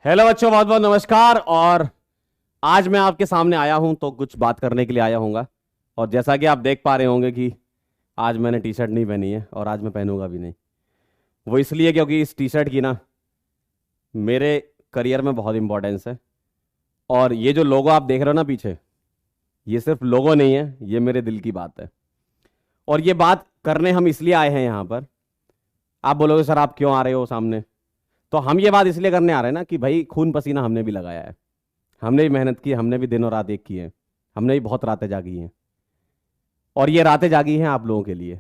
Hello बच्चों, बहुत बहुत नमस्कार। और आज मैं आपके सामने आया हूं तो कुछ बात करने के लिए आया हूँगा। और जैसा कि आप देख पा रहे होंगे कि आज मैंने टी शर्ट नहीं पहनी है और आज मैं पहनूंगा भी नहीं। वो इसलिए क्योंकि इस टी शर्ट की ना मेरे करियर में बहुत इंपॉर्टेंस है। और ये जो लोगो आप देख रहे हो ना पीछे, ये सिर्फ लोगो नहीं है, ये मेरे दिल की बात है। और ये बात करने हम इसलिए आए हैं यहाँ पर। आप बोलोगे सर आप क्यों आ रहे हो सामने, तो हम ये बात इसलिए करने आ रहे हैं ना कि भाई खून पसीना हमने भी लगाया है, हमने भी मेहनत की, हमने भी दिन और रात एक की है, हमने भी बहुत रातें जागी हैं। और ये रातें जागी हैं आप लोगों के लिए।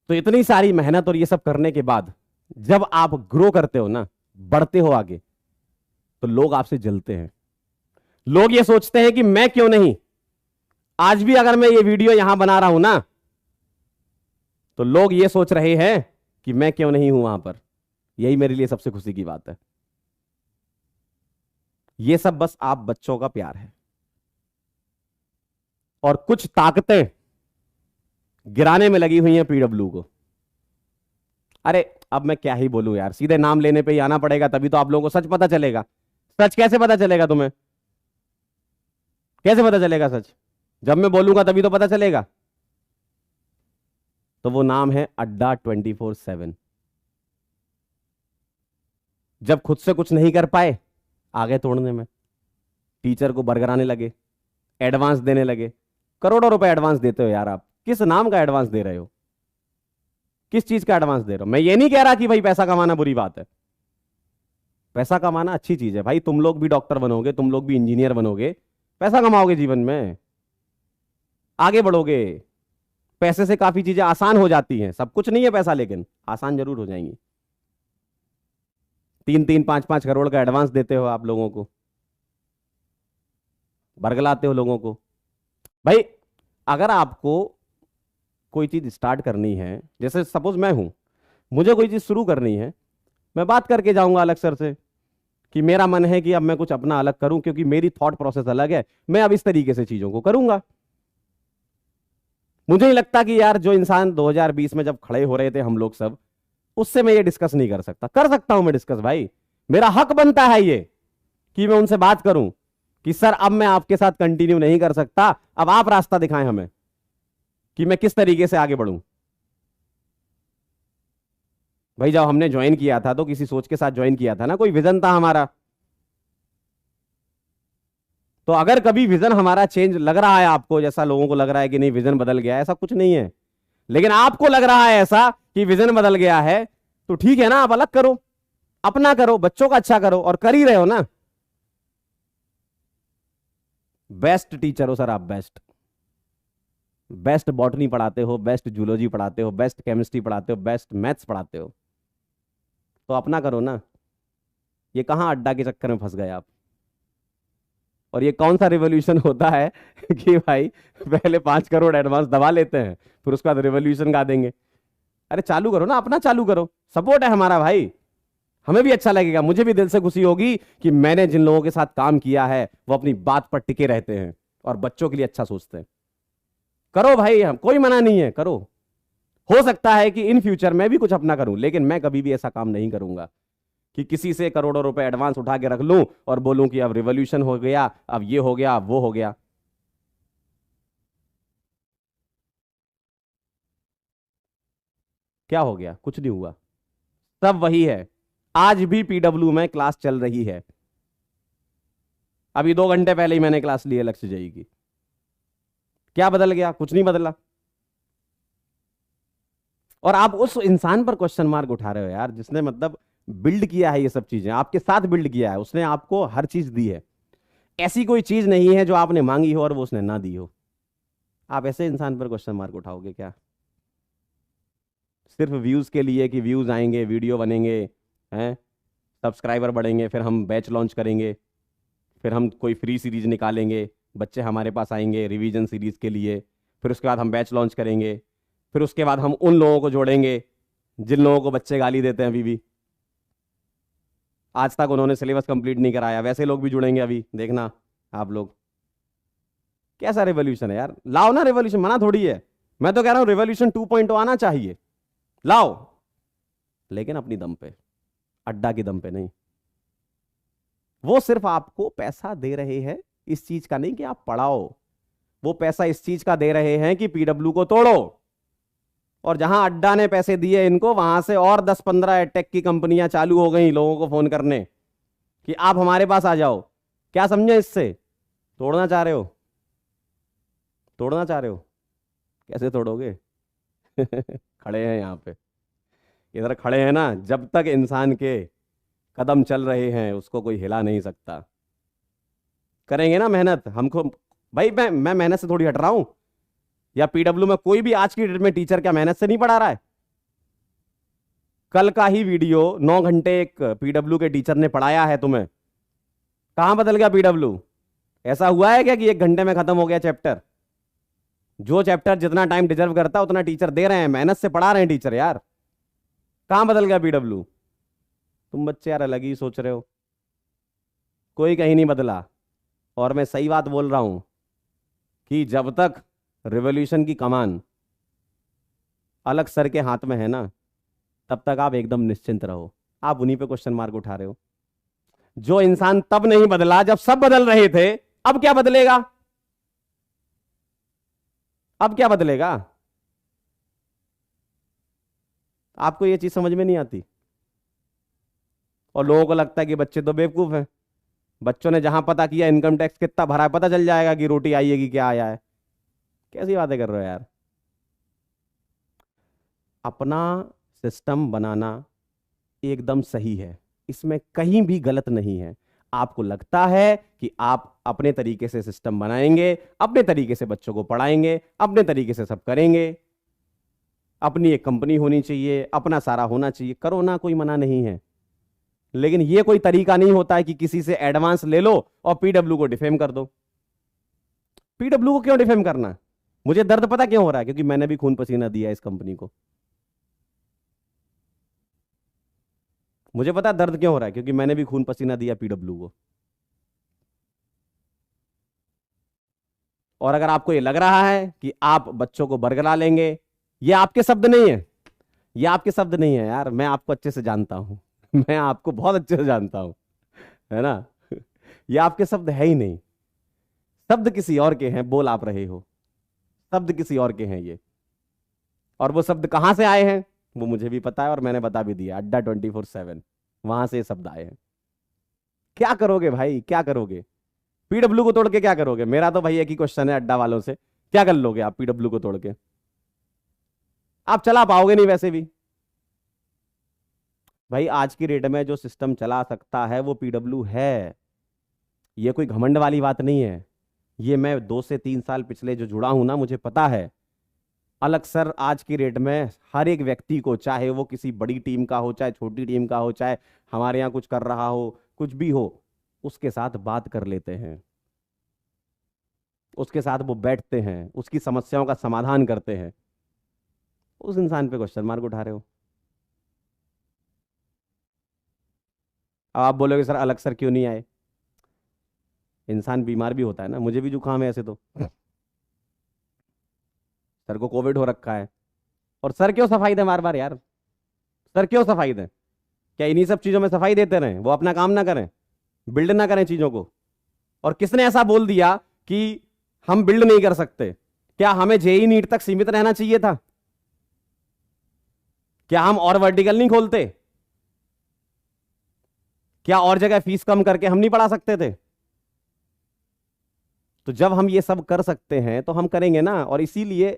तो इतनी सारी मेहनत और ये सब करने के बाद जब आप ग्रो करते हो ना, बढ़ते हो आगे, तो लोग आपसे जलते हैं। लोग ये सोचते हैं कि मैं क्यों नहीं। आज भी अगर मैं ये वीडियो यहां बना रहा हूं ना, तो लोग ये सोच रहे हैं कि मैं क्यों नहीं हूं वहां पर। यही मेरे लिए सबसे खुशी की बात है। ये सब बस आप बच्चों का प्यार है। और कुछ ताकतें गिराने में लगी हुई हैं पीडब्ल्यू को। अरे अब मैं क्या ही बोलूं यार, सीधे नाम लेने पे ही आना पड़ेगा, तभी तो आप लोगों को सच पता चलेगा। सच कैसे पता चलेगा तुम्हें? कैसे पता चलेगा सच? जब मैं बोलूंगा तभी तो पता चलेगा। तो वो नाम है अड्डा 24/7। जब खुद से कुछ नहीं कर पाए, आगे तोड़ने में टीचर को बरगराने लगे, एडवांस देने लगे। करोड़ों रुपए एडवांस देते हो यार आप। किस नाम का एडवांस दे रहे हो? किस चीज का एडवांस दे रहे हो? मैं ये नहीं कह रहा कि भाई पैसा कमाना बुरी बात है। पैसा कमाना अच्छी चीज है भाई। तुम लोग भी डॉक्टर बनोगे, तुम लोग भी इंजीनियर बनोगे, पैसा कमाओगे जीवन में, आगे बढ़ोगे। पैसे से काफी चीजें आसान हो जाती हैं। सब कुछ नहीं है पैसा, लेकिन आसान जरूर हो जाएंगी। 3-3, 5-5 करोड़ का एडवांस देते हो आप लोगों को, बरगलाते हो लोगों को। भाई अगर आपको कोई चीज स्टार्ट करनी है, जैसे सपोज मैं हूं, मुझे कोई चीज शुरू करनी है, मैं बात करके जाऊंगा अलग सर से कि मेरा मन है कि अब मैं कुछ अपना अलग करूं, क्योंकि मेरी थॉट प्रोसेस अलग है, मैं अब इस तरीके से चीजों को करूंगा। मुझे नहीं लगता कि यार जो इंसान 2020 में जब खड़े हो रहे थे हम लोग सब, उससे मैं ये डिस्कस नहीं कर सकता। कर सकता हूं मैं डिस्कस भाई, मेरा हक बनता है ये कि मैं उनसे बात करूं कि सर अब मैं आपके साथ कंटिन्यू नहीं कर सकता, अब आप रास्ता दिखाएं हमें कि मैं किस तरीके से आगे बढ़ूं। भाई जब हमने ज्वाइन किया था तो किसी सोच के साथ ज्वाइन किया था ना, कोई विजन था हमारा। तो अगर कभी विजन हमारा चेंज लग रहा है आपको, जैसा लोगों को लग रहा है कि नहीं विजन बदल गया है, ऐसा कुछ नहीं है, लेकिन आपको लग रहा है ऐसा कि विजन बदल गया है, तो ठीक है ना, आप अलग करो, अपना करो, बच्चों का अच्छा करो, और कर ही रहे हो ना। बेस्ट टीचर हो सर आप, बेस्ट। बेस्ट बॉटनी पढ़ाते हो, बेस्ट जूलॉजी पढ़ाते हो, बेस्ट केमिस्ट्री पढ़ाते हो, बेस्ट मैथ्स पढ़ाते हो, तो अपना करो ना। ये कहां अड्डा के चक्कर में फंस गए आप? और ये कौन सा रिवॉल्यूशन होता है कि भाई पहले 5 करोड़ एडवांस दबा लेते हैं, फिर उसके बाद रिवॉल्यूशन गा देंगे। अरे चालू करो ना, अपना चालू करो। सपोर्ट है हमारा भाई, हमें भी अच्छा लगेगा, मुझे भी दिल से खुशी होगी कि मैंने जिन लोगों के साथ काम किया है वो अपनी बात पर टिके रहते हैं और बच्चों के लिए अच्छा सोचते हैं। करो भाई, हम कोई मना नहीं है, करो। हो सकता है कि इन फ्यूचर मैं भी कुछ अपना करूं, लेकिन मैं कभी भी ऐसा काम नहीं करूंगा कि किसी से करोड़ों रुपए एडवांस उठा के रख लूं और बोलूं कि अब रिवॉल्यूशन हो गया, अब ये हो गया, अब वो हो गया। क्या हो गया? कुछ नहीं हुआ, सब वही है। आज भी पीडब्ल्यू में क्लास चल रही है। अभी 2 घंटे पहले ही मैंने क्लास ली है लक्ष्य जई की। क्या बदल गया? कुछ नहीं बदला। और आप उस इंसान पर क्वेश्चन मार्क उठा रहे हो यार, जिसने मतलब बिल्ड किया है ये सब चीजें, आपके साथ बिल्ड किया है, उसने आपको हर चीज दी है। ऐसी कोई चीज नहीं है जो आपने मांगी हो और वो उसने ना दी हो। आप ऐसे इंसान पर क्वेश्चन मार्क उठाओगे क्या? सिर्फ व्यूज के लिए कि व्यूज आएंगे, वीडियो बनेंगे, हैं, सब्सक्राइबर बढ़ेंगे, फिर हम बैच लॉन्च करेंगे, फिर हम कोई फ्री सीरीज निकालेंगे, बच्चे हमारे पास आएंगे रिवीजन सीरीज के लिए, फिर उसके बाद हम बैच लॉन्च करेंगे, फिर उसके बाद हम उन लोगों को जोड़ेंगे जिन लोगों को बच्चे गाली देते हैं अभी भी, आज तक उन्होंने सिलेबस कंप्लीट नहीं कराया, वैसे लोग भी जुड़ेंगे अभी, देखना आप लोग। कैसा रेवोल्यूशन है यार? लाओ ना रेवोल्यूशन, मना थोड़ी है। मैं तो कह रहा हूं रेवोल्यूशन 2.0 आना चाहिए, लाओ, लेकिन अपनी दम पे, अड्डा की दम पे नहीं। वो सिर्फ आपको पैसा दे रहे हैं इस चीज का नहीं कि आप पढ़ाओ, वो पैसा इस चीज का दे रहे हैं कि पीडब्ल्यू को तोड़ो। और जहां अड्डा ने पैसे दिए इनको, वहां से और 10-15 एडटेक की कंपनियां चालू हो गई लोगों को फोन करने कि आप हमारे पास आ जाओ। क्या समझे इससे? तोड़ना चाह रहे हो? तोड़ना चाह रहे हो? कैसे तोड़ोगे? खड़े हैं यहां पे, इधर खड़े हैं ना। जब तक इंसान के कदम चल रहे हैं उसको कोई हिला नहीं सकता। करेंगे ना मेहनत हमको। भाई मैं मेहनत से थोड़ी हट रहा हूं। या पीडब्ल्यू में कोई भी आज की डेट में टीचर क्या मेहनत से नहीं पढ़ा रहा है? कल का ही वीडियो 9 घंटे एक पीडब्ल्यू के टीचर ने पढ़ाया है तुम्हें। कहां बदल गया पीडब्ल्यू? ऐसा हुआ है क्या कि 1 घंटे में खत्म हो गया चैप्टर? जो चैप्टर जितना टाइम डिजर्व करता है उतना टीचर दे रहे हैं, मेहनत से पढ़ा रहे हैं टीचर यार। कहां बदल गया पीडब्ल्यू? तुम बच्चे यार अलग ही सोच रहे हो, कोई कहीं नहीं बदला। और मैं सही बात बोल रहा हूं कि जब तक रिवॉल्यूशन की कमान अलग सर के हाथ में है ना, तब तक आप एकदम निश्चिंत रहो। आप उन्हीं पे क्वेश्चन मार्क उठा रहे हो। जो इंसान तब नहीं बदला जब सब बदल रहे थे, अब क्या बदलेगा? अब क्या बदलेगा? आपको यह चीज समझ में नहीं आती। और लोगों को लगता है कि बच्चे तो बेवकूफ हैं। बच्चों ने जहां पता किया इनकम टैक्स कितना भरा है, पता चल जाएगा कि रोटी आई है कि क्या आया है। कैसी बातें कर रहे हो यार? अपना सिस्टम बनाना एकदम सही है, इसमें कहीं भी गलत नहीं है। आपको लगता है कि आप अपने तरीके से सिस्टम बनाएंगे, अपने तरीके से बच्चों को पढ़ाएंगे, अपने तरीके से सब करेंगे, अपनी एक कंपनी होनी चाहिए, अपना सारा होना चाहिए, करो ना, कोई मना नहीं है। लेकिन यह कोई तरीका नहीं होता है कि किसी से एडवांस ले लो और पीडब्ल्यू को डिफेम कर दो। पीडब्ल्यू को क्यों डिफेम करना? मुझे दर्द पता क्यों हो रहा है? क्योंकि मैंने भी खून पसीना दिया इस कंपनी को। मुझे पता है दर्द क्यों हो रहा है, क्योंकि मैंने भी खून पसीना दिया पीडब्ल्यू को। और अगर आपको ये लग रहा है कि आप बच्चों को बरगला लेंगे, ये आपके शब्द नहीं है, ये आपके शब्द नहीं है यार। मैं आपको अच्छे से जानता हूं। मैं आपको बहुत अच्छे से जानता हूं, है ना। ये आपके शब्द है ही नहीं। शब्द किसी और के हैं, बोल आप रहे हो। शब्द किसी और के हैं ये। और वो शब्द कहां से आए हैं वो मुझे भी पता है, और मैंने बता भी दिया। अड्डा 24/7 वहां से ये शब्द आए हैं। क्या करोगे भाई, क्या करोगे? पीडब्ल्यू को तोड़ के क्या करोगे? मेरा तो भाई एक ही क्वेश्चन है अड्डा वालों से, क्या कर लोगे आप पीडब्ल्यू को तोड़ के? आप चला पाओगे नहीं वैसे भी। भाई आज की डेट में जो सिस्टम चला सकता है वो पीडब्ल्यू है। ये कोई घमंड वाली बात नहीं है। ये मैं 2 से 3 साल पिछले जो जुड़ा हूं ना, मुझे पता है। अलग सर आज की डेट में हर एक व्यक्ति को, चाहे वो किसी बड़ी टीम का हो, चाहे छोटी टीम का हो, चाहे हमारे यहाँ कुछ कर रहा हो, कुछ भी हो, उसके साथ बात कर लेते हैं, उसके साथ वो बैठते हैं, उसकी समस्याओं का समाधान करते हैं। उस इंसान पे क्वेश्चन मार्क उठा रहे हो। अब आप बोलोगे सर अलग सर क्यों नहीं आए? इंसान बीमार भी होता है ना, मुझे भी जुकाम है ऐसे तो। सर को कोविड हो रखा है, और सर क्यों सफाई दे बार बार यार? सर क्यों सफाई दें? क्या इन्हीं सब चीजों में सफाई देते रहें, वो अपना काम ना करें, बिल्ड ना करें चीजों को? और किसने ऐसा बोल दिया कि हम बिल्ड नहीं कर सकते? क्या हमें जेई नीट तक सीमित रहना चाहिए था? क्या हम और वर्टिकल नहीं खोलते? क्या और जगह फीस कम करके हम नहीं पढ़ा सकते थे? तो जब हम ये सब कर सकते हैं तो हम करेंगे ना। और इसीलिए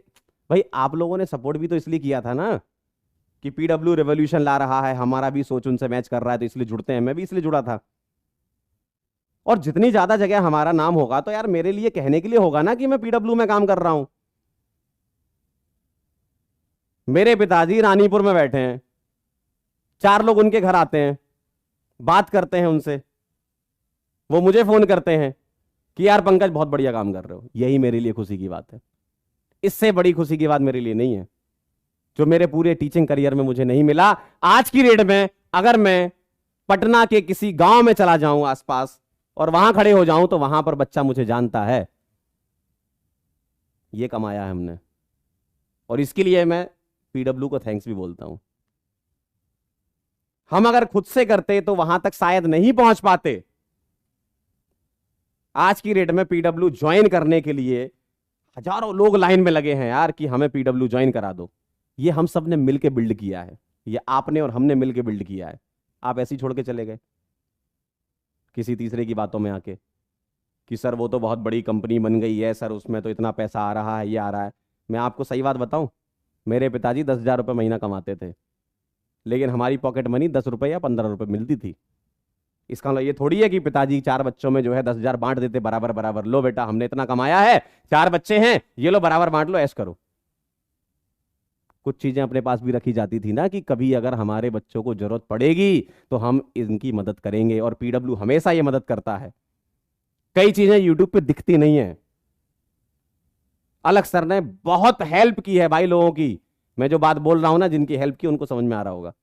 भाई आप लोगों ने सपोर्ट भी तो इसलिए किया था ना कि पीडब्ल्यू रेवोल्यूशन ला रहा है, हमारा भी सोच उनसे मैच कर रहा है, तो इसलिए जुड़ते हैं। मैं भी इसलिए जुड़ा था। और जितनी ज्यादा जगह हमारा नाम होगा तो यार मेरे लिए कहने के लिए होगा ना कि मैं पीडब्ल्यू में काम कर रहा हूं। मेरे पिताजी रानीपुर में बैठे हैं, 4 लोग उनके घर आते हैं, बात करते हैं उनसे, वो मुझे फोन करते हैं कि यार पंकज बहुत बढ़िया काम कर रहे हो। यही मेरे लिए खुशी की बात है। इससे बड़ी खुशी की बात मेरे लिए नहीं है, जो मेरे पूरे टीचिंग करियर में मुझे नहीं मिला। आज की डेट में अगर मैं पटना के किसी गांव में चला जाऊं आसपास और वहां खड़े हो जाऊं तो वहां पर बच्चा मुझे जानता है। ये कमाया है हमने, और इसके लिए मैं पीडब्ल्यू को थैंक्स भी बोलता हूं। हम अगर खुद से करते तो वहां तक शायद नहीं पहुंच पाते, आज की डेट में पीडब्ल्यू ज्वाइन करने के लिए हजारों लोग लाइन में लगे हैं यार कि हमें पीडब्ल्यू ज्वाइन करा दो। ये हम सब ने मिलके बिल्ड किया है, ये आपने और हमने मिलके बिल्ड किया है। आप ऐसे ही छोड़ के चले गए किसी तीसरे की बातों में आके कि सर वो तो बहुत बड़ी कंपनी बन गई है, सर उसमें तो इतना पैसा आ रहा है, ये आ रहा है। मैं आपको सही बात बताऊं, मेरे पिताजी 10,000 रुपये महीना कमाते थे, लेकिन हमारी पॉकेट मनी 10 रुपये या 15 रुपये मिलती थी। इसका मतलब ये थोड़ी है कि पिताजी 4 बच्चों में जो है 10,000 बांट देते बराबर बराबर, लो बेटा हमने इतना कमाया है, 4 बच्चे हैं, ये लो बराबर बांट लो, ऐश करो। कुछ चीजें अपने पास भी रखी जाती थी ना कि कभी अगर हमारे बच्चों को जरूरत पड़ेगी तो हम इनकी मदद करेंगे, और पीडब्ल्यू हमेशा ये मदद करता है। कई चीजें यूट्यूब पे दिखती नहीं है। अलग सर ने बहुत हेल्प की है भाई लोगों की। मैं जो बात बोल रहा हूं ना, जिनकी हेल्प की उनको समझ में आ रहा होगा,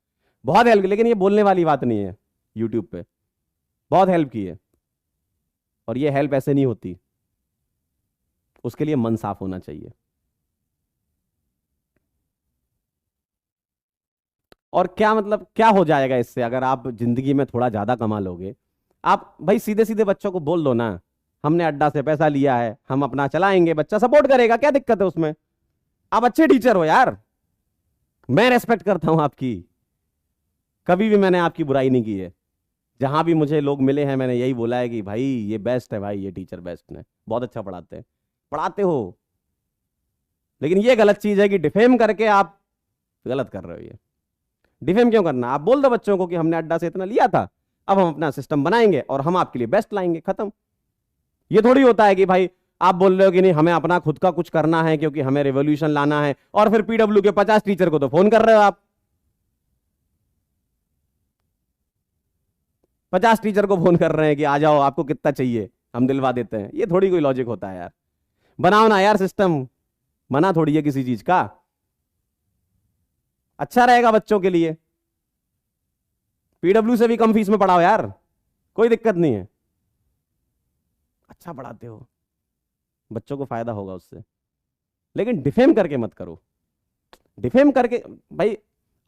बहुत हेल्प की, लेकिन ये बोलने वाली बात नहीं है। यूट्यूब पे बहुत हेल्प की है, और ये हेल्प ऐसे नहीं होती, उसके लिए मन साफ होना चाहिए। और क्या मतलब क्या हो जाएगा इससे अगर आप जिंदगी में थोड़ा ज्यादा कमा लोगे? आप भाई सीधे सीधे बच्चों को बोल दो ना, हमने अड्डा से पैसा लिया है, हम अपना चलाएंगे, बच्चा सपोर्ट करेगा, क्या दिक्कत है उसमें? आप अच्छे टीचर हो यार, मैं रेस्पेक्ट करता हूं आपकी, कभी भी मैंने आपकी बुराई नहीं की है। जहां भी मुझे लोग मिले हैं मैंने यही बोला है कि भाई ये बेस्ट है, भाई ये टीचर बेस्ट है, बहुत अच्छा पढ़ाते हैं, पढ़ाते हो। लेकिन ये गलत चीज है कि डिफेम करके आप गलत कर रहे हो। ये डिफेम क्यों करना? आप बोल दो बच्चों को कि हमने अड्डा से इतना लिया था, अब हम अपना सिस्टम बनाएंगे और हम आपके लिए बेस्ट लाएंगे, खत्म। ये थोड़ी होता है कि भाई आप बोल रहे हो कि नहीं हमें अपना खुद का कुछ करना है क्योंकि हमें रेवोल्यूशन लाना है, और फिर पीडब्ल्यू के 50 टीचर को तो फोन कर रहे हो आप। 50 टीचर को फोन कर रहे हैं कि आ जाओ, आपको कितना चाहिए हम दिलवा देते हैं। ये थोड़ी कोई लॉजिक होता है यार। बनाओ ना यार सिस्टम, मना थोड़ी है किसी चीज का, अच्छा रहेगा बच्चों के लिए। पीडब्ल्यू से भी कम फीस में पढ़ाओ यार, कोई दिक्कत नहीं है, अच्छा पढ़ाते हो, बच्चों को फायदा होगा उससे। लेकिन डिफेम करके मत करो, डिफेम करके। भाई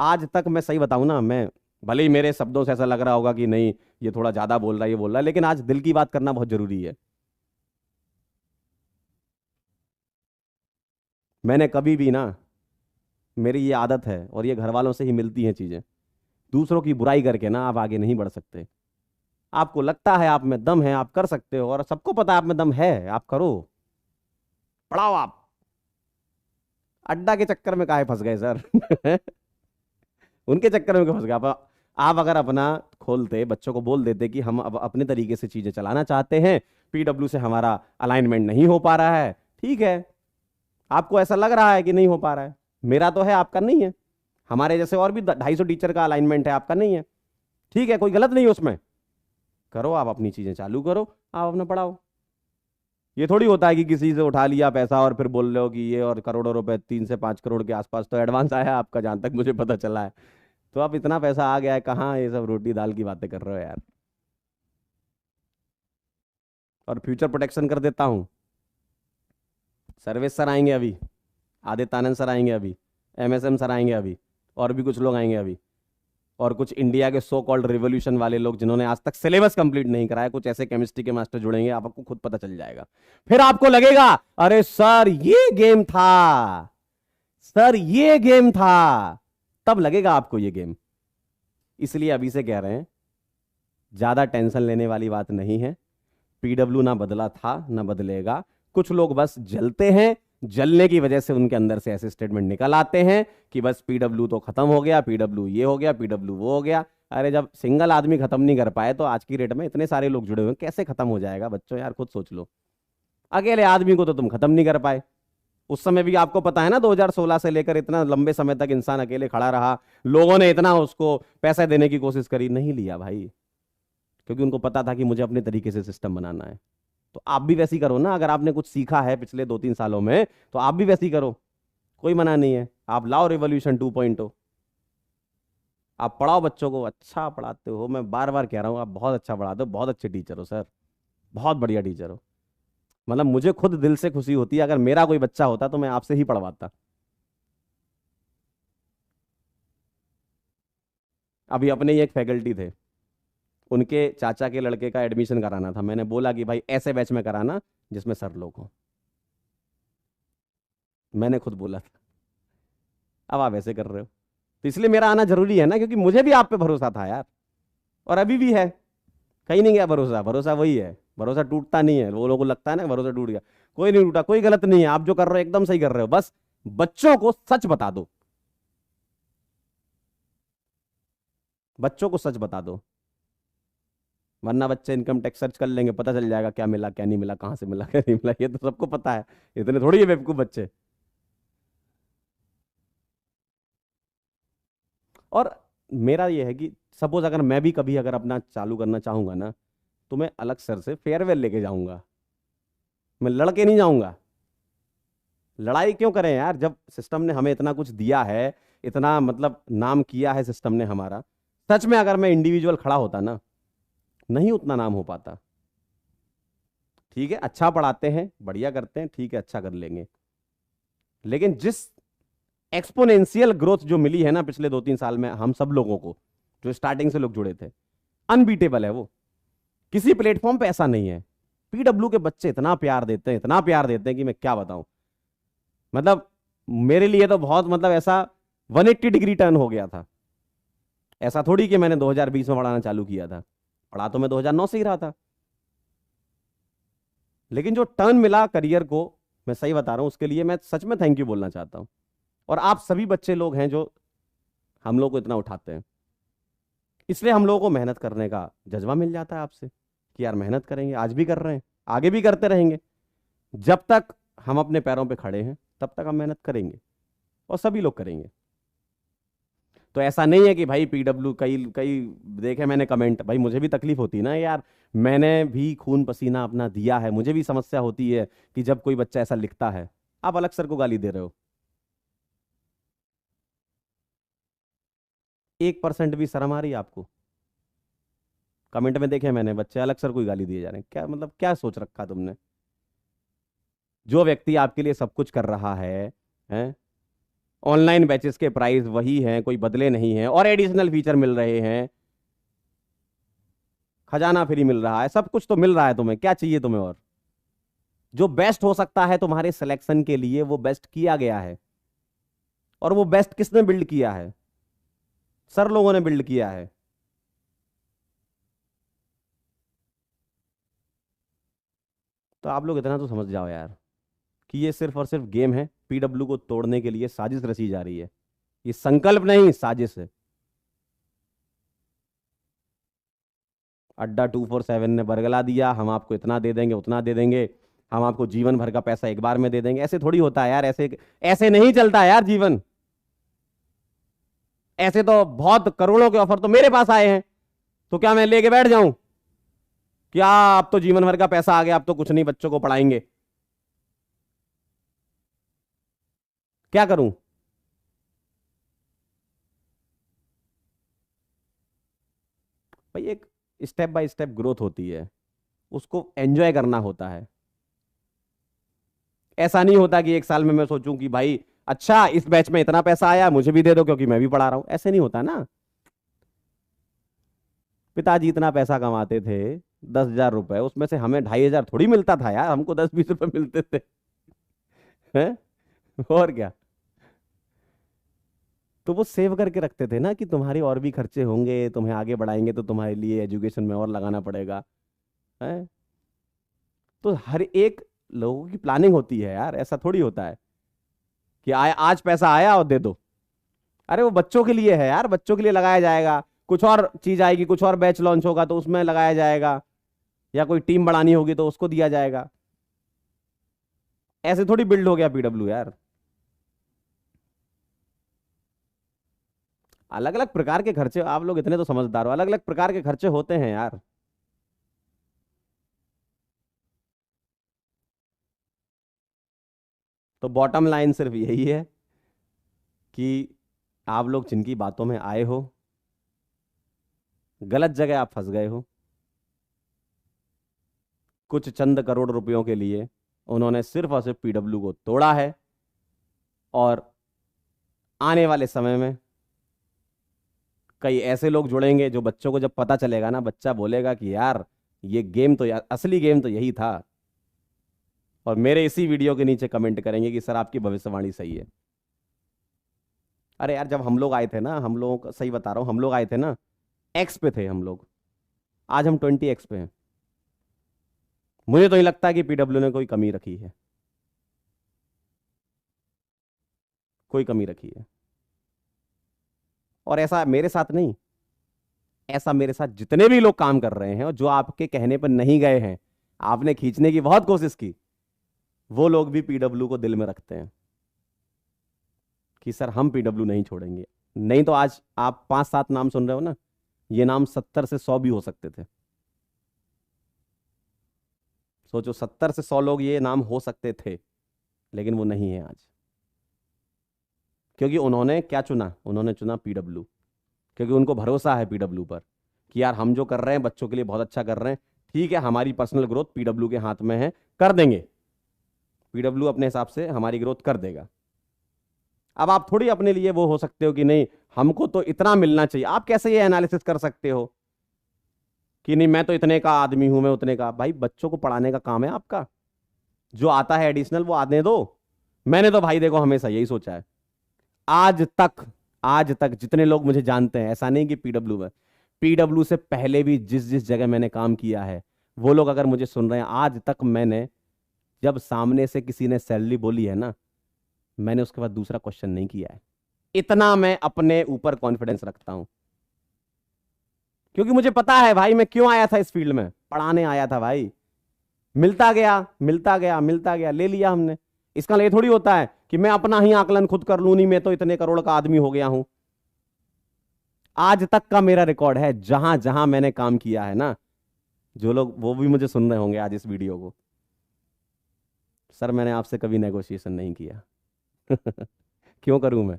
आज तक मैं सही बताऊं ना, मैं भले ही मेरे शब्दों से ऐसा लग रहा होगा कि नहीं ये थोड़ा ज्यादा बोल रहा है, ये बोल रहा है, लेकिन आज दिल की बात करना बहुत जरूरी है। मैंने कभी भी ना, मेरी ये आदत है और ये घर वालों से ही मिलती हैं चीजें, दूसरों की बुराई करके ना आप आगे नहीं बढ़ सकते। आपको लगता है आप में दम है, आप कर सकते हो, और सबको पता है आप में दम है, आप करो, पढ़ाओ आप। अड्डा के चक्कर में काहे फंस गए सर? उनके चक्कर में क्यों फंस गए आप अगर अपना खोलते, बच्चों को बोल देते कि हम अब अपने तरीके से चीजें चलाना चाहते हैं, पीडब्ल्यू से हमारा अलाइनमेंट नहीं हो पा रहा है, ठीक है, आपको ऐसा लग रहा है कि नहीं हो पा रहा है, मेरा तो है आपका नहीं है, हमारे जैसे और भी 250 टीचर का अलाइनमेंट है, आपका नहीं है, ठीक है, कोई गलत नहीं है उसमें, करो आप अपनी चीजें चालू करो, आप अपना पढ़ाओ। ये थोड़ी होता है कि किसी से उठा लिया पैसा और फिर बोल रहे हो कि ये, और करोड़ों रुपए, 3 से 5 करोड़ के आसपास तो एडवांस आया है आपका, जहां तक मुझे पता चला है। तो अब इतना पैसा आ गया है, कहाँ ये सब रोटी दाल की बातें कर रहे हो यार? और फ्यूचर प्रोटेक्शन कर देता हूँ, सर्वेश सर आएंगे अभी, आदित्य आनंद सर आएंगे अभी, एमएसएम सर आएंगे अभी, और भी कुछ लोग आएंगे अभी, और कुछ इंडिया के सो कॉल्ड रिवोल्यूशन वाले लोग जिन्होंने आज तक सिलेबस कंप्लीट नहीं कराया, कुछ ऐसे केमिस्ट्री के मास्टर जुड़ेंगे, आपको खुद पता चल जाएगा। फिर आपको लगेगा अरे सर ये गेम था, सर ये गेम था, तब लगेगा आपको ये गेम। इसलिए अभी से कह रहे हैं, ज्यादा टेंशन लेने वाली बात नहीं है। पीडब्ल्यू ना बदला था ना बदलेगा। कुछ लोग बस जलते हैं, जलने की वजह से उनके अंदर से ऐसे स्टेटमेंट निकल आते हैं कि बस पीडब्ल्यू तो खत्म हो गया, पीडब्ल्यू ये हो गया, पीडब्ल्यू वो हो गया। अरे जब सिंगल आदमी खत्म नहीं कर पाए तो आज की डेट में इतने सारे लोग जुड़े हुए हैं, कैसे खत्म हो जाएगा बच्चों? यार खुद सोच लो, अकेले आदमी को तो तुम खत्म नहीं कर पाए। उस समय भी आपको पता है ना, 2016 से लेकर इतना लंबे समय तक इंसान अकेले खड़ा रहा, लोगों ने इतना उसको पैसे देने की कोशिश करी, नहीं लिया भाई, क्योंकि उनको पता था कि मुझे अपने तरीके से सिस्टम बनाना है। तो आप भी वैसी करो ना, अगर आपने कुछ सीखा है पिछले 2-3 सालों में तो आप भी वैसी करो, कोई मना नहीं है। आप लाओ रिवॉल्यूशन 2.0, आप पढ़ाओ बच्चों को, अच्छा पढ़ाते हो, मैं बार बार कह रहा हूँ आप बहुत अच्छा पढ़ाते हो, बहुत अच्छे टीचर हो सर, बहुत बढ़िया टीचर हो। मतलब मुझे खुद दिल से खुशी होती है, अगर मेरा कोई बच्चा होता तो मैं आपसे ही पढ़वाता। अभी अपने ही एक फैकल्टी थे, उनके चाचा के लड़के का एडमिशन कराना था। मैंने बोला कि भाई ऐसे बैच में कराना जिसमें सर लोग हो। मैंने खुद बोला था। अब आप ऐसे कर रहे हो, तो इसलिए मेरा आना जरूरी है ना, क्योंकि मुझे भी आप पे भरोसा था यार, और अभी भी है। कहीं नहीं गया भरोसा, भरोसा वही है, भरोसा टूटता नहीं है। वो लोगों को लगता है ना भरोसा टूट गया, कोई नहीं टूटा, कोई गलत नहीं है। आप जो कर रहे हो एकदम सही कर रहे हो, बस बच्चों को सच बता दो, बच्चों को सच बता दो, वरना बच्चे इनकम टैक्स सर्च कर लेंगे, पता चल जाएगा क्या मिला क्या नहीं मिला, कहां से मिला क्या नहीं मिला, ये तो सबको पता है। इतने थोड़ी है बेवकूफ बच्चे। और मेरा ये है कि सपोज अगर मैं भी कभी अगर अपना चालू करना चाहूंगा ना, तो मैं अलग सर से फेयरवेल लेके जाऊंगा, मैं लड़के नहीं जाऊंगा। लड़ाई क्यों करें यार, जब सिस्टम ने हमें इतना कुछ दिया है, इतना मतलब नाम किया है सिस्टम ने हमारा। सच में अगर मैं इंडिविजुअल खड़ा होता ना, नहीं उतना नाम हो पाता। ठीक है, अच्छा पढ़ाते हैं, बढ़िया करते हैं, ठीक है, अच्छा कर लेंगे, लेकिन जिस एक्सपोनेंशियल ग्रोथ जो मिली है ना पिछले 2-3 साल में हम सब लोगों को, जो स्टार्टिंग से लोग जुड़े थे, अनबीटेबल है वो। किसी प्लेटफॉर्म पे ऐसा नहीं है। पीडब्ल्यू के बच्चे इतना प्यार देते हैं, इतना प्यार देते हैं कि मैं क्या बताऊं। मतलब मेरे लिए तो बहुत, मतलब ऐसा 180 डिग्री टर्न हो गया था। ऐसा थोड़ी कि मैंने 2020 में पढ़ाना चालू किया था, पढ़ा तो मैं 2009 से ही रहा था। लेकिन जो टर्न मिला करियर को, मैं सही बता रहा हूं, उसके लिए मैं सच में थैंक यू बोलना चाहता हूं। और आप सभी बच्चे लोग हैं जो हम लोग को इतना उठाते हैं, इसलिए हम लोगों को मेहनत करने का जज्बा मिल जाता है आपसे कि यार मेहनत करेंगे, आज भी कर रहे हैं, आगे भी करते रहेंगे। जब तक हम अपने पैरों पे खड़े हैं तब तक हम मेहनत करेंगे, और सभी लोग करेंगे। तो ऐसा नहीं है कि भाई पीडब्ल्यू, कई कई देखे मैंने कमेंट, भाई मुझे भी तकलीफ होती है ना यार, मैंने भी खून पसीना अपना दिया है, मुझे भी समस्या होती है कि जब कोई बच्चा ऐसा लिखता है। आप अलग सर को गाली दे रहे हो, 1% भी शर्म आ रही है आपको? कमेंट में देखे मैंने, बच्चे अलग सर को ही गाली दिए जा रहे हैं, क्या मतलब, क्या सोच रखा तुमने? जो व्यक्ति आपके लिए सब कुछ कर रहा है, ऑनलाइन बैचेस के प्राइस वही हैं, कोई बदले नहीं है, और एडिशनल फीचर मिल रहे हैं, खजाना फ्री मिल रहा है, सब कुछ तो मिल रहा है, तुम्हें क्या चाहिए तुम्हें और? जो बेस्ट हो सकता है तुम्हारे सिलेक्शन के लिए वो बेस्ट किया गया है। और वो बेस्ट किसने बिल्ड किया है? सर लोगों ने बिल्ड किया है। तो आप लोग इतना तो समझ जाओ यार कि ये सिर्फ और सिर्फ गेम है, पीडब्ल्यू को तोड़ने के लिए साजिश रची जा रही है। ये संकल्प नहीं, साजिश है। अड्डा 247 ने बरगला दिया, हम आपको इतना दे देंगे, उतना दे देंगे, हम आपको जीवन भर का पैसा एक बार में दे देंगे। ऐसे थोड़ी होता है यार, ऐसे ऐसे नहीं चलता यार जीवन। ऐसे तो बहुत करोड़ों के ऑफर तो मेरे पास आए हैं, तो क्या मैं लेके बैठ जाऊं? क्या अब तो जीवन भर का पैसा आ गया, अब तो कुछ नहीं, बच्चों को पढ़ाएंगे, क्या करूं? भाई एक स्टेप बाय स्टेप ग्रोथ होती है, उसको एंजॉय करना होता है। ऐसा नहीं होता कि एक साल में मैं सोचूं कि भाई अच्छा इस बैच में इतना पैसा आया, मुझे भी दे दो क्योंकि मैं भी पढ़ा रहा हूं। ऐसे नहीं होता ना। पिताजी इतना पैसा कमाते थे, 10,000 रुपए, उसमें से हमें 2,500 थोड़ी मिलता था यार, हमको 10-20 रुपए मिलते थे। हैं? और क्या। तो वो सेव करके रखते थे ना कि तुम्हारे और भी खर्चे होंगे, तुम्हें आगे बढ़ाएंगे तो तुम्हारे लिए एजुकेशन में और लगाना पड़ेगा। है? तो हर एक लोगों की प्लानिंग होती है यार, ऐसा थोड़ी होता है कि आज पैसा आया और दे दो। अरे वो बच्चों के लिए है यार, बच्चों के लिए लगाया जाएगा, कुछ और चीज आएगी, कुछ और बैच लॉन्च होगा तो उसमें लगाया जाएगा, या कोई टीम बढ़ानी होगी तो उसको दिया जाएगा। ऐसे थोड़ी बिल्ड हो गया पीडब्ल्यू यार। अलग अलग प्रकार के खर्चे, आप लोग इतने तो समझदार हो, अलग अलग प्रकार के खर्चे होते हैं यार। तो बॉटम लाइन सिर्फ यही है कि आप लोग जिनकी बातों में आए हो, गलत जगह आप फंस गए हो। कुछ चंद करोड़ रुपयों के लिए उन्होंने सिर्फ और सिर्फ पीडब्ल्यू को तोड़ा है, और आने वाले समय में कई ऐसे लोग जुड़ेंगे जो बच्चों को जब पता चलेगा ना, बच्चा बोलेगा कि यार ये गेम तो यार असली गेम तो यही था। और मेरे इसी वीडियो के नीचे कमेंट करेंगे कि सर आपकी भविष्यवाणी सही है। अरे यार जब हम लोग आए थे ना, हम लोग सही बता रहा हूँ, हम लोग आए थे ना, एक्स पे थे हम लोग। आज हम 20x पे हैं। मुझे तो नहीं लगता कि पीडब्ल्यू ने कोई कमी रखी है, कोई कमी रखी है। और ऐसा मेरे साथ नहीं, ऐसा मेरे साथ जितने भी लोग काम कर रहे हैं और जो आपके कहने पर नहीं गए हैं, आपने खींचने की बहुत कोशिश की, वो लोग भी पीडब्ल्यू को दिल में रखते हैं कि सर हम पीडब्ल्यू नहीं छोड़ेंगे। नहीं तो आज आप 5-7 नाम सुन रहे हो ना, ये नाम 70 से 100 भी हो सकते थे। सोचो 70 से 100 लोग ये नाम हो सकते थे, लेकिन वो नहीं है आज। क्योंकि उन्होंने क्या चुना? उन्होंने चुना पीडब्ल्यू। क्योंकि उनको भरोसा है पीडब्ल्यू पर कि यार हम जो कर रहे हैं बच्चों के लिए बहुत अच्छा कर रहे हैं। ठीक है, हमारी पर्सनल ग्रोथ पीडब्ल्यू के हाथ में है, कर देंगे। पीडब्ल्यू अपने हिसाब से हमारी ग्रोथ कर देगा। अब आप थोड़ी अपने लिए वो हो सकते हो कि नहीं हमको तो इतना मिलना चाहिए। आप कैसे ये एनालिसिस कर सकते हो कि नहीं मैं तो इतने का आदमी हूं, मैं उतने का? भाई बच्चों को पढ़ाने का काम है आपका। जो आता है एडिशनल वो आने दो। मैंने तो भाई देखो हमेशा यही सोचा है। आज तक, आज तक जितने लोग मुझे जानते हैं, ऐसा नहीं कि पीडब्ल्यू में, पीडब्ल्यू से पहले भी जिस जिस जगह मैंने काम किया है, वो लोग अगर मुझे सुन रहे हैं, आज तक मैंने जब सामने से किसी ने सैलरी बोली है ना, मैंने उसके बाद दूसरा क्वेश्चन नहीं किया है। इतना मैं अपने ऊपर कॉन्फिडेंस रखता हूं। क्योंकि मुझे पता है भाई मैं क्यों आया था इस फील्ड में, पढ़ाने आया था भाई। मिलता गया मिलता गया मिलता गया, ले लिया हमने। इसका ये थोड़ी होता है कि मैं अपना ही आकलन खुद कर लूं, नहीं मैं तो इतने करोड़ का आदमी हो गया हूं। आज तक का मेरा रिकॉर्ड है, जहां जहां मैंने काम किया है ना, जो लोग वो भी मुझे सुन रहे होंगे आज इस वीडियो को, सर मैंने आपसे कभी नेगोशिएशन नहीं किया। क्यों करूं मैं?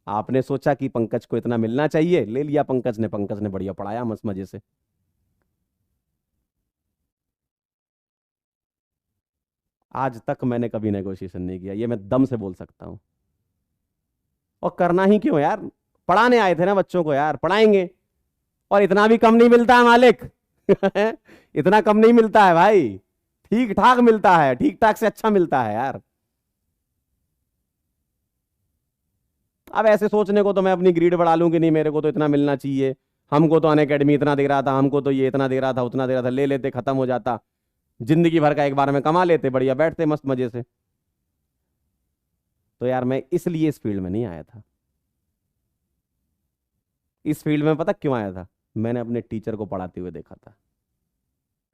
आपने सोचा कि पंकज को इतना मिलना चाहिए, ले लिया पंकज ने। पंकज ने बढ़िया पढ़ाया मस्त मजे से। आज तक मैंने कभी नेगोशिएशन नहीं किया, ये मैं दम से बोल सकता हूं। और करना ही क्यों यार? पढ़ाने आए थे ना बच्चों को, यार पढ़ाएंगे। और इतना भी कम नहीं मिलता है मालिक। इतना कम नहीं मिलता है भाई, ठीक ठाक मिलता है, ठीक ठाक से अच्छा मिलता है यार। अब ऐसे सोचने को तो मैं अपनी ग्रीड बढ़ा लूं कि नहीं मेरे को तो इतना मिलना चाहिए, हमको तो अनअकैडमी इतना दे रहा था, हमको तो ये इतना दे रहा था, उतना दे रहा था, ले लेते खत्म हो जाता, जिंदगी भर का एक बार में कमा लेते, बढ़िया बैठते मस्त मजे से। तो यार मैं इसलिए इस फील्ड में नहीं आया था। इस फील्ड में पता क्यों आया था? मैंने अपने टीचर को पढ़ाते हुए देखा था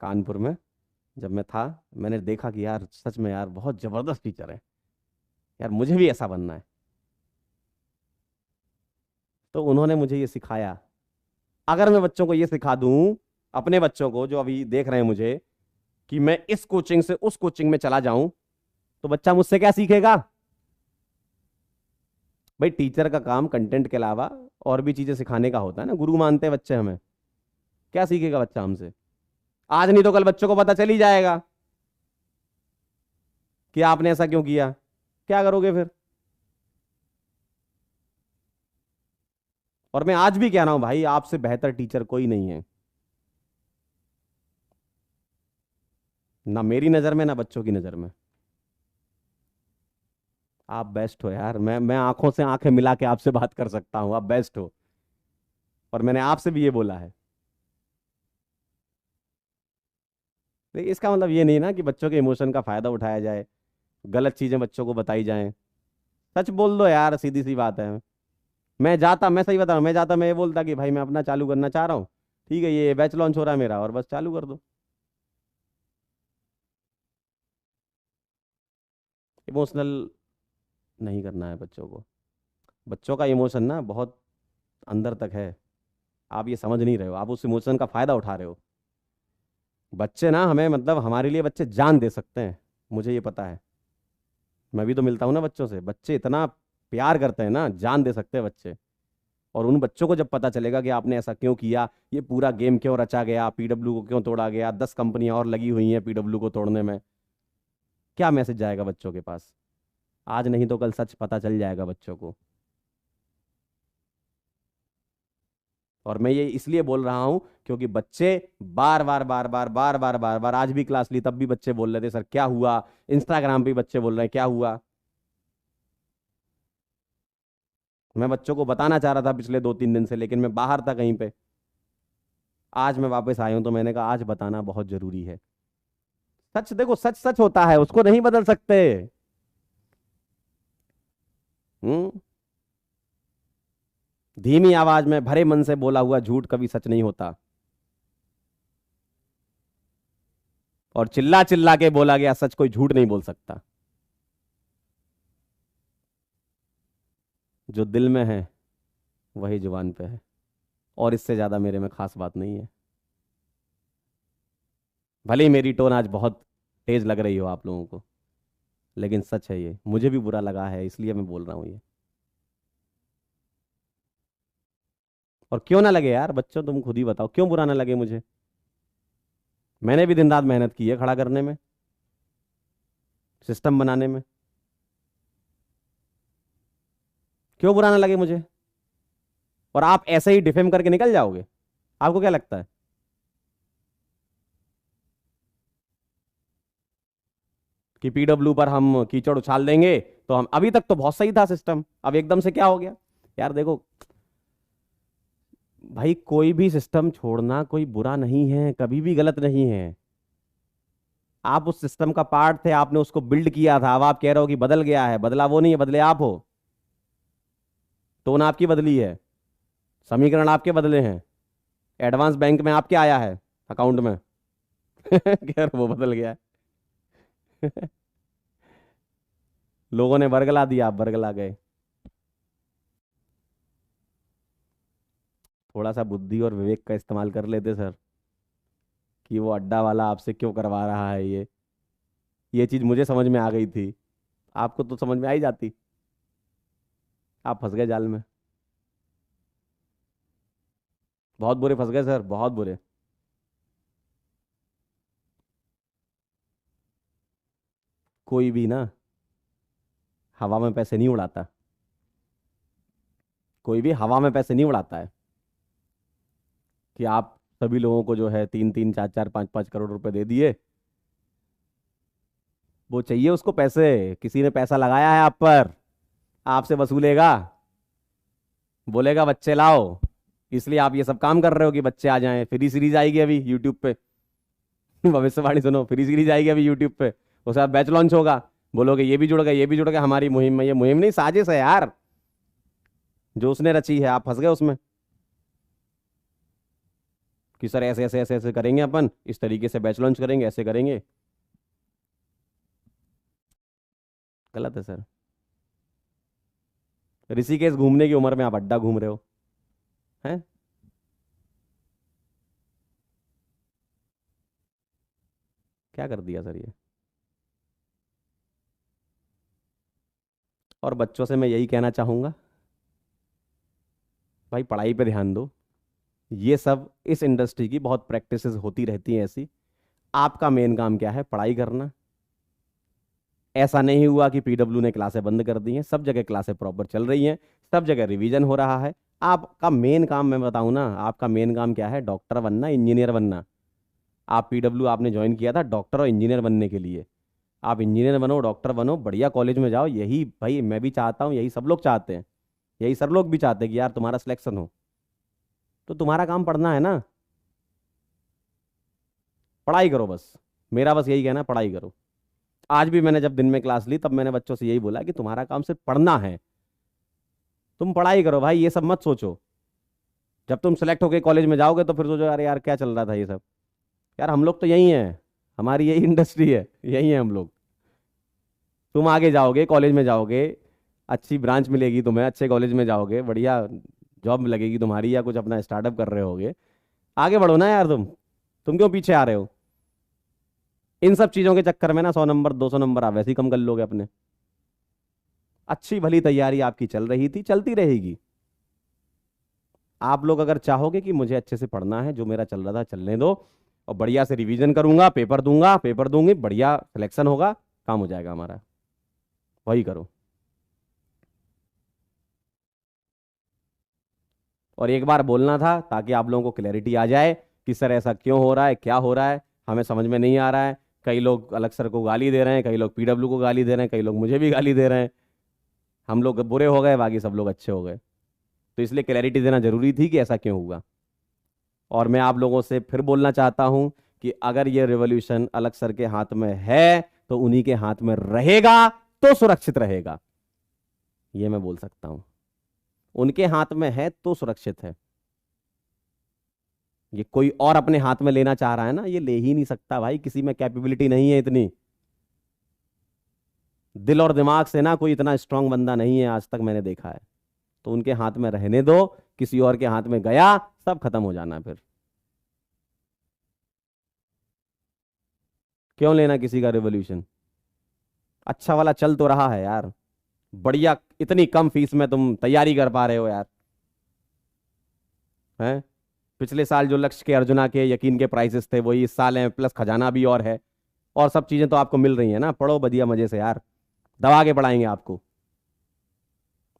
कानपुर में। जब मैं था, मैंने देखा कि यार सच में यार बहुत जबरदस्त टीचर है, यार मुझे भी ऐसा बनना है। तो उन्होंने मुझे ये सिखाया। अगर मैं बच्चों को ये सिखा दूं, अपने बच्चों को जो अभी देख रहे हैं मुझे, कि मैं इस कोचिंग से उस कोचिंग में चला जाऊं, तो बच्चा मुझसे क्या सीखेगा? भाई टीचर का काम कंटेंट के अलावा और भी चीजें सिखाने का होता है ना, गुरु मानते हैं बच्चे हमें। क्या सीखेगा बच्चा हमसे? आज नहीं तो कल बच्चों को पता चल ही जाएगा कि आपने ऐसा क्यों किया। क्या करोगे फिर? और मैं आज भी कह रहा हूं भाई, आपसे बेहतर टीचर कोई नहीं है, ना मेरी नजर में ना बच्चों की नजर में। आप बेस्ट हो यार, मैं आंखों से आंखें मिला के आपसे बात कर सकता हूं, आप बेस्ट हो। और मैंने आपसे भी ये बोला है। लेकिन इसका मतलब ये नहीं ना कि बच्चों के इमोशन का फायदा उठाया जाए, गलत चीजें बच्चों को बताई जाएं। सच बोल दो यार, सीधी सी बात है। मैं सही बता रहा हूं, मैं जाता मैं ये बोलता कि भाई मैं अपना चालू करना चाह रहा हूँ, ठीक है ये बैच लॉन्च हो रहा है मेरा, और बस चालू कर दो। इमोशनल नहीं करना है बच्चों को। बच्चों का इमोशन ना बहुत अंदर तक है, आप ये समझ नहीं रहे हो, आप उस इमोशन का फायदा उठा रहे हो। बच्चे ना हमें, मतलब हमारे लिए बच्चे जान दे सकते हैं, मुझे ये पता है। मैं भी तो मिलता हूं ना बच्चों से, बच्चे इतना प्यार करते हैं ना, जान दे सकते हैं बच्चे। और उन बच्चों को जब पता चलेगा कि आपने ऐसा क्यों किया, ये पूरा गेम क्यों रचा गया, पीडब्ल्यू को क्यों तोड़ा गया, 10 कंपनियां और लगी हुई हैं पीडब्ल्यू को तोड़ने में, क्या मैसेज जाएगा बच्चों के पास? आज नहीं तो कल सच पता चल जाएगा बच्चों को। और मैं ये इसलिए बोल रहा हूं क्योंकि बच्चे बार बार बार बार बार बार बार बार, आज भी क्लास ली तब भी बच्चे बोल रहे थे सर क्या हुआ, इंस्टाग्राम पे बच्चे बोल रहे हैं क्या हुआ। मैं बच्चों को बताना चाह रहा था पिछले 2-3 दिन से, लेकिन मैं बाहर था कहीं पे। आज मैं वापस आया हूं तो मैंने कहा आज बताना बहुत जरूरी है। सच देखो, सच सच होता है, उसको नहीं बदल सकते। हम्म। धीमी आवाज में भरे मन से बोला हुआ झूठ कभी सच नहीं होता, और चिल्ला चिल्ला के बोला गया सच कोई झूठ नहीं बोल सकता। जो दिल में है वही जुबान पे है, और इससे ज्यादा मेरे में खास बात नहीं है। भले ही मेरी टोन आज बहुत तेज लग रही हो आप लोगों को, लेकिन सच है, ये मुझे भी बुरा लगा है इसलिए मैं बोल रहा हूं ये। और क्यों ना लगे यार बच्चों, तुम खुद ही बताओ क्यों बुरा ना लगे मुझे। मैंने भी दिन रात मेहनत की है खड़ा करने में, सिस्टम बनाने में। क्यों बुरा ना लगे मुझे। और आप ऐसे ही डिफेम करके निकल जाओगे, आपको क्या लगता है। कि पीडब्ल्यू पर हम कीचड़ उछाल देंगे तो हम, अभी तक तो बहुत सही था सिस्टम, अब एकदम से क्या हो गया। यार देखो भाई, कोई भी सिस्टम छोड़ना कोई बुरा नहीं है, कभी भी गलत नहीं है। आप उस सिस्टम का पार्ट थे, आपने उसको बिल्ड किया था, अब आप कह रहे हो कि बदल गया है, बदला वो नहीं है, बदले आप हो। टोन आपकी बदली है, समीकरण आपके बदले हैं, एडवांस बैंक में आपके आया है अकाउंट में। यार वो बदल गया है। लोगों ने बरगला दिया, आप बरगला गए। थोड़ा सा बुद्धि और विवेक का इस्तेमाल कर लेते सर, कि वो अड्डा वाला आपसे क्यों करवा रहा है ये चीज मुझे समझ में आ गई थी, आपको तो समझ में आ ही जाती। आप फंस गए जाल में, बहुत बुरे फंस गए सर, बहुत बुरे। कोई भी ना हवा में पैसे नहीं उड़ाता, कोई भी हवा में पैसे नहीं उड़ाता है। कि आप सभी लोगों को जो है 3-3, 4-4, 5-5 करोड़ रुपए दे दिए, वो चाहिए उसको पैसे, किसी ने पैसा लगाया है आप पर, आपसे वसूलेगा, बोलेगा बच्चे लाओ, इसलिए आप ये सब काम कर रहे हो कि बच्चे आ जाएं। फ्री सीरीज आएगी अभी यूट्यूब पे। भविष्यवाणी सुनो, फ्री सीरीज आएगी अभी यूट्यूब पे, उसके बाद बैच लॉन्च होगा, बोलोगे ये भी जुड़ गए, ये भी जुड़ गए हमारी मुहिम में। ये मुहिम नहीं, साजिश है यार, जो उसने रची है, आप फंस गए उसमें। कि सर ऐसे ऐसे ऐसे ऐसे करेंगे, अपन इस तरीके से बैच लॉन्च करेंगे, ऐसे करेंगे। गलत है सर। ऋषिकेश घूमने की उम्र में आप अड्डा घूम रहे हो, हैं। क्या कर दिया सर ये। और बच्चों से मैं यही कहना चाहूंगा, भाई पढ़ाई पे ध्यान दो। ये सब इस इंडस्ट्री की बहुत प्रैक्टिसेस होती रहती हैं ऐसी। आपका मेन काम क्या है, पढ़ाई करना। ऐसा नहीं हुआ कि पीडब्ल्यू ने क्लासें बंद कर दी हैं, सब जगह क्लासें प्रॉपर चल रही हैं, सब जगह रिवीजन हो रहा है। आपका मेन काम मैं बताऊं ना, आपका मेन काम क्या है, डॉक्टर बनना, इंजीनियर बनना। आप पीडब्ल्यू आपने ज्वाइन किया था डॉक्टर और इंजीनियर बनने के लिए। आप इंजीनियर बनो, डॉक्टर बनो, बढ़िया कॉलेज में जाओ, यही भाई मैं भी चाहता हूँ, यही सब लोग चाहते हैं, यही सर लोग भी चाहते हैं कि यार तुम्हारा सिलेक्शन हो। तो तुम्हारा काम पढ़ना है ना, पढ़ाई करो बस। मेरा बस यही कहना है, पढ़ाई करो। आज भी मैंने जब दिन में क्लास ली तब मैंने बच्चों से यही बोला कि तुम्हारा काम सिर्फ पढ़ना है, तुम पढ़ाई करो भाई, ये सब मत सोचो। जब तुम सेलेक्ट होके कॉलेज में जाओगे तो फिर सोचो अरे यार क्या चल रहा था ये सब। यार हम लोग तो यही हैं, हमारी यही इंडस्ट्री है, यही है हम लोग। तुम आगे जाओगे, कॉलेज में जाओगे, अच्छी ब्रांच मिलेगी तुम्हें, अच्छे कॉलेज में जाओगे, बढ़िया जॉब लगेगी तुम्हारी, या कुछ अपना स्टार्टअप कर रहे होगे, आगे बढ़ो ना यार। तुम क्यों पीछे आ रहे हो। इन सब चीजों के चक्कर में ना 100 नंबर 200 नंबर आप वैसे ही कम कर लोगे अपने। अच्छी भली तैयारी आपकी चल रही थी, चलती रहेगी। आप लोग अगर चाहोगे कि मुझे अच्छे से पढ़ना है, जो मेरा चल रहा था चलने दो, और बढ़िया से रिवीजन करूंगा, पेपर दूंगा, पेपर दूंगी, बढ़िया सिलेक्शन होगा, काम हो जाएगा हमारा, वही करो। और एक बार बोलना था ताकि आप लोगों को क्लैरिटी आ जाए कि सर ऐसा क्यों हो रहा है, क्या हो रहा है, हमें समझ में नहीं आ रहा है। कई लोग अलग सर को गाली दे रहे हैं, कई लोग पीडब्ल्यू को गाली दे रहे हैं, कई लोग मुझे भी गाली दे रहे हैं। हम लोग बुरे हो गए, बाकी सब लोग अच्छे हो गए। तो इसलिए क्लैरिटी देना जरूरी थी कि ऐसा क्यों हुआ। और मैं आप लोगों से फिर बोलना चाहता हूं कि अगर ये रिवॉल्यूशन अलग सर के हाथ में है तो उन्हीं के हाथ में रहेगा तो सुरक्षित रहेगा। ये मैं बोल सकता हूं, उनके हाथ में है तो सुरक्षित है। ये कोई और अपने हाथ में लेना चाह रहा है ना, ये ले ही नहीं सकता भाई, किसी में कैपेबिलिटी नहीं है इतनी। दिल और दिमाग से ना कोई इतना स्ट्रांग बंदा नहीं है आज तक मैंने देखा है। तो उनके हाथ में रहने दो, किसी और के हाथ में गया सब खत्म हो जाना फिर। क्यों लेना किसी का रिवॉल्यूशन? अच्छा वाला चल तो रहा है यार, बढ़िया, इतनी कम फीस में तुम तैयारी कर पा रहे हो यार। हैं? पिछले साल जो लक्ष्य के, अर्जुना के, यकीन के प्राइसेस थे वही इस साल हैं, प्लस खजाना भी और है। और सब चीजें तो आपको मिल रही हैं ना, पढ़ो बढ़िया मजे से यार, दबा के पढ़ाएंगे आपको।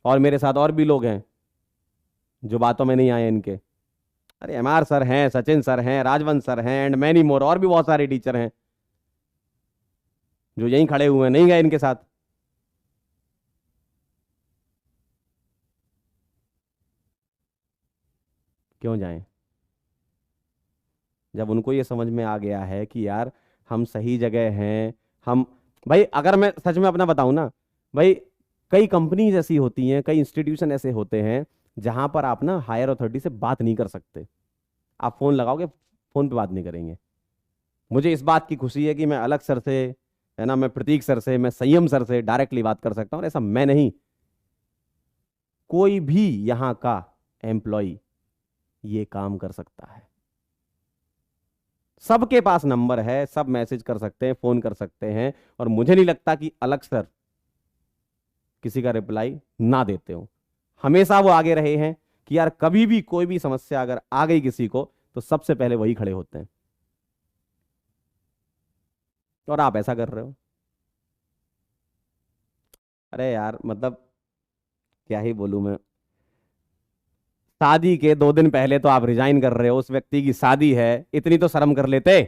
और मेरे साथ और भी लोग हैं जो बातों में नहीं आए इनके। अरे एमआर सर हैं, सचिन सर हैं, राजवंश सर हैं, एंड मैनी मोर, और भी बहुत सारे टीचर हैं जो यहीं खड़े हुए हैं, नहीं गए इनके साथ। क्यों जाएं? जब उनको ये समझ में आ गया है कि यार हम सही जगह हैं। हम, भाई अगर मैं सच में अपना बताऊं ना भाई, कई कंपनीज ऐसी होती हैं, कई इंस्टीट्यूशन ऐसे होते हैं जहां पर आप ना हायर अथॉरिटी से बात नहीं कर सकते। आप फोन लगाओगे, फोन पे बात नहीं करेंगे। मुझे इस बात की खुशी है कि मैं अलग सर से, है ना, मैं प्रतीक सर से, मैं संयम सर से डायरेक्टली बात कर सकता हूँ। और ऐसा मैं नहीं, कोई भी यहाँ का एम्प्लॉय ये काम कर सकता है। सबके पास नंबर है, सब मैसेज कर सकते हैं, फोन कर सकते हैं। और मुझे नहीं लगता कि अलग सर किसी का रिप्लाई ना देते हो। हमेशा वो आगे रहे हैं कि यार कभी भी कोई भी समस्या अगर आ गई किसी को तो सबसे पहले वही खड़े होते हैं। और आप ऐसा कर रहे हो। अरे यार मतलब क्या ही बोलूं मैं। शादी के 2 दिन पहले तो आप रिजाइन कर रहे हो, उस व्यक्ति की शादी है, इतनी तो शर्म कर लेते।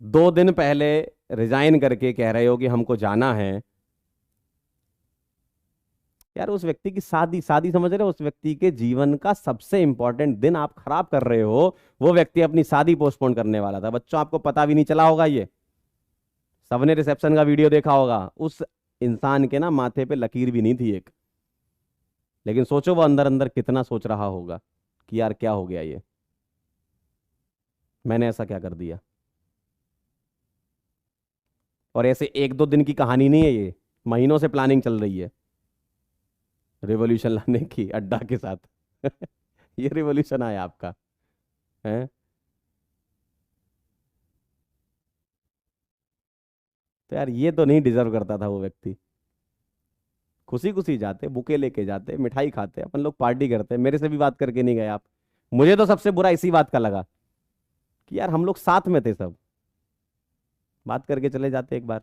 2 दिन पहले रिजाइन करके कह रहे हो कि हमको जाना है। यार उस व्यक्ति की शादी, शादी समझ रहे हो, उस व्यक्ति के जीवन का सबसे इंपॉर्टेंट दिन आप खराब कर रहे हो। वो व्यक्ति अपनी शादी पोस्टपोन करने वाला था, बच्चों आपको पता भी नहीं चला होगा। ये सबने रिसेप्शन का वीडियो देखा होगा। उस इंसान के ना माथे पे लकीर भी नहीं थी एक। लेकिन सोचो वो अंदर अंदर कितना सोच रहा होगा कि यार क्या हो गया ये, मैंने ऐसा क्या कर दिया। और ऐसे 1-2 दिन की कहानी नहीं है ये, महीनों से प्लानिंग चल रही है रिवॉल्यूशन लाने की अड्डा के साथ। ये रिवॉल्यूशन आया आपका है। तो यार ये तो नहीं डिजर्व करता था वो व्यक्ति। खुशी खुशी जाते, बुके लेके जाते, मिठाई खाते, अपन लोग पार्टी करते, मेरे से भी बात करके नहीं गए आप। मुझे तो सबसे बुरा इसी बात का लगा कि यार हम लोग साथ में थे सब, बात करके चले जाते एक बार।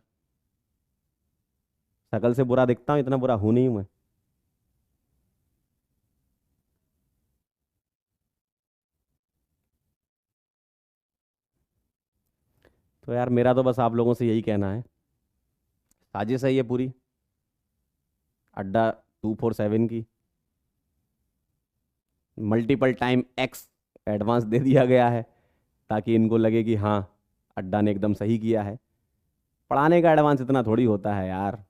शकल से बुरा दिखता हूं, इतना बुरा हूं नहीं मैं। तो यार मेरा तो बस आप लोगों से यही कहना है, साजिश है ये पूरी, अड्डा 247 की। मल्टीपल टाइम एक्स एडवांस दे दिया गया है ताकि इनको लगे कि हाँ अड्डा ने एकदम सही किया है। पढ़ाने का एडवांस इतना थोड़ी होता है यार,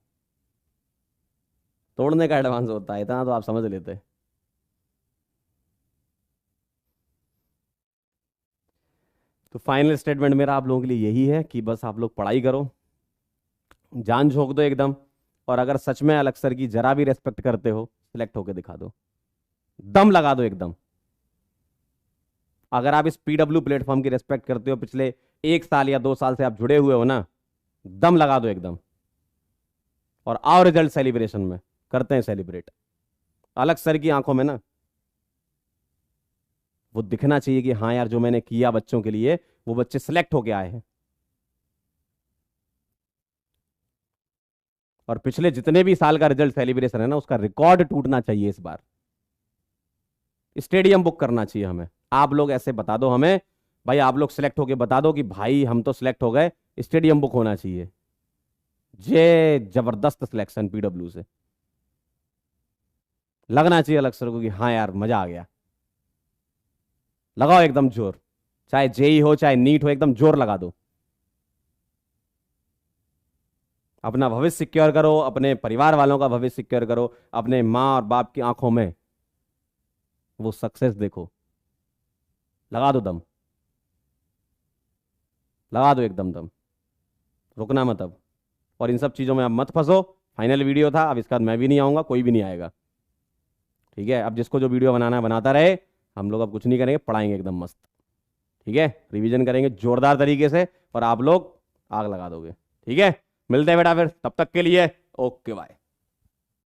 तोड़ने का एडवांस होता है, इतना तो आप समझ लेते। तो फाइनल स्टेटमेंट मेरा आप लोगों के लिए यही है कि बस आप लोग पढ़ाई करो, जान झोंक दो एकदम। और अगर सच में अलग सर की जरा भी रेस्पेक्ट करते हो, सिलेक्ट होके दिखा दो, दम लगा दो एकदम। अगर आप इस पीडब्ल्यू प्लेटफॉर्म की रेस्पेक्ट करते हो, पिछले 1 साल या 2 साल से आप जुड़े हुए हो ना, दम लगा दो एकदम। और आओ रिजल्ट सेलिब्रेशन में, करते हैं सेलिब्रेट। अलग सर की आंखों में ना वो दिखना चाहिए कि हाँ यार जो मैंने किया बच्चों के लिए, वो बच्चे सिलेक्ट होके आए हैं। और पिछले जितने भी साल का रिजल्ट सेलिब्रेशन है ना, उसका रिकॉर्ड टूटना चाहिए इस बार। स्टेडियम बुक करना चाहिए हमें। आप लोग ऐसे बता दो हमें, भाई आप लोग सिलेक्ट होके बता दो कि भाई हम तो सिलेक्ट हो गए, स्टेडियम बुक होना चाहिए। ये जबरदस्त सिलेक्शन पीडब्ल्यू से लगना चाहिए अलग सर को कि हाँ यार मजा आ गया। लगाओ एकदम जोर, चाहे जेई हो चाहे नीट हो, एकदम जोर लगा दो। अपना भविष्य सिक्योर करो, अपने परिवार वालों का भविष्य सिक्योर करो, अपने माँ और बाप की आंखों में वो सक्सेस देखो। लगा दो दम, लगा दो एकदम दम, रुकना मत अब। और इन सब चीज़ों में अब मत फंसो। फाइनल वीडियो था, अब इसके बाद मैं भी नहीं आऊँगा, कोई भी नहीं आएगा। ठीक है, अब जिसको जो वीडियो बनाना है बनाता रहे। हम लोग अब कुछ नहीं करेंगे, पढ़ाएंगे एकदम मस्त। ठीक है, रिवीजन करेंगे जोरदार तरीके से और आप लोग आग लगा दोगे। ठीक है, मिलते हैं बेटा फिर, तब तक के लिए ओके बाय।